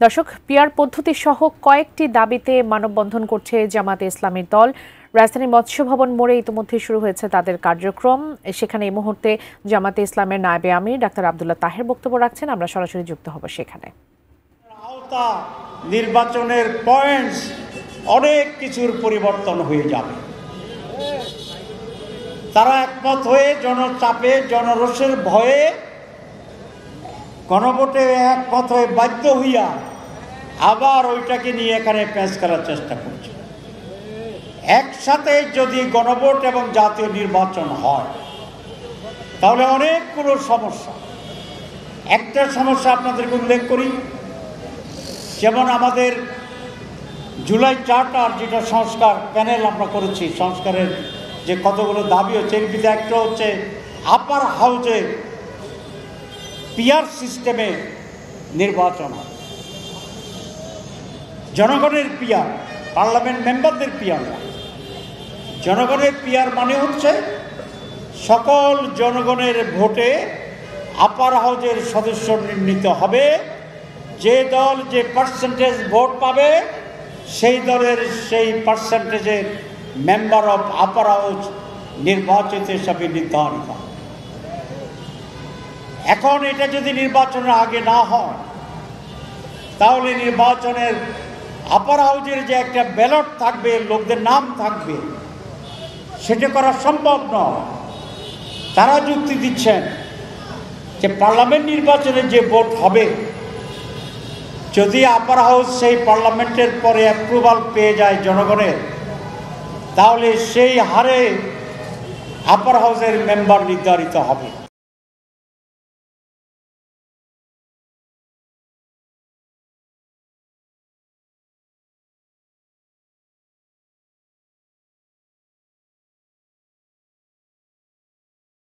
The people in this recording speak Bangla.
দর্শক, পিআর পদ্ধতি সহ কয়েকটি দাবিতে মানববন্ধন করছে জামায়াতে ইসলামীর দল। রাজধানীর মৎস্য ভবন মোড়ে ইতিমধ্যে শুরু হয়েছে তাদের কার্যক্রম। সেখানে এই মুহূর্তে জামায়াতে ইসলামের নায়েবে আমির ডাক্তার আব্দুল্লাহ তাহের বক্তব্য রাখছেন। আমরা সরাসরি যুক্ত হব সেখানে। আওতা নির্বাচনের পয়েন্টস অনেক কিছুর পরিবর্তন হয়ে যাবে। তারা একমত হয়ে জনচাপে জনরোষের ভয়ে গণভোটে একমত হয়ে বাধ্য হইয়া আবার ওইটাকে নিয়ে এখানে পেঁচ করার চেষ্টা করছে। একসাথে যদি গণভোট এবং জাতীয় নির্বাচন হয় তাহলে অনেকগুলো সমস্যা। একটা সমস্যা আপনাদেরকে উল্লেখ করি, যেমন আমাদের জুলাই চার্টার যেটা সংস্কার প্যানেল আমরা করেছি, সংস্কারের যে কতগুলো দাবি হচ্ছে এর ভিতরে একটা হচ্ছে আপার হাউজে পিআর সিস্টেমে নির্বাচন হয়। জনগণের পিআর, পার্লামেন্ট মেম্বারদের পিআর না। জনগণের পিআর মানে হচ্ছে সকল জনগণের ভোটে আপার হাউজের সদস্য নির্ণীত হবে। যে দল যে পার্সেন্টেজ ভোট পাবে সেই দলের সেই পার্সেন্টেজের মেম্বার অফ আপার হাউজ নির্বাচিত হিসাবে নির্ধারিত। এখন এটা যদি নির্বাচনের আগে না হয় তাহলে নির্বাচনের আপার হাউজের যে একটা ব্যালট থাকবে, লোকদের নাম থাকবে, সেটা করা সম্ভব নয়। তারা যুক্তি দিচ্ছেন যে পার্লামেন্ট নির্বাচনে যে ভোট হবে, যদি আপার হাউস সেই পার্লামেন্টের পরে অ্যাপ্রুভাল পেয়ে যায় জনগণের, তাহলে সেই হারে আপার হাউসের মেম্বার নির্ধারিত হবে।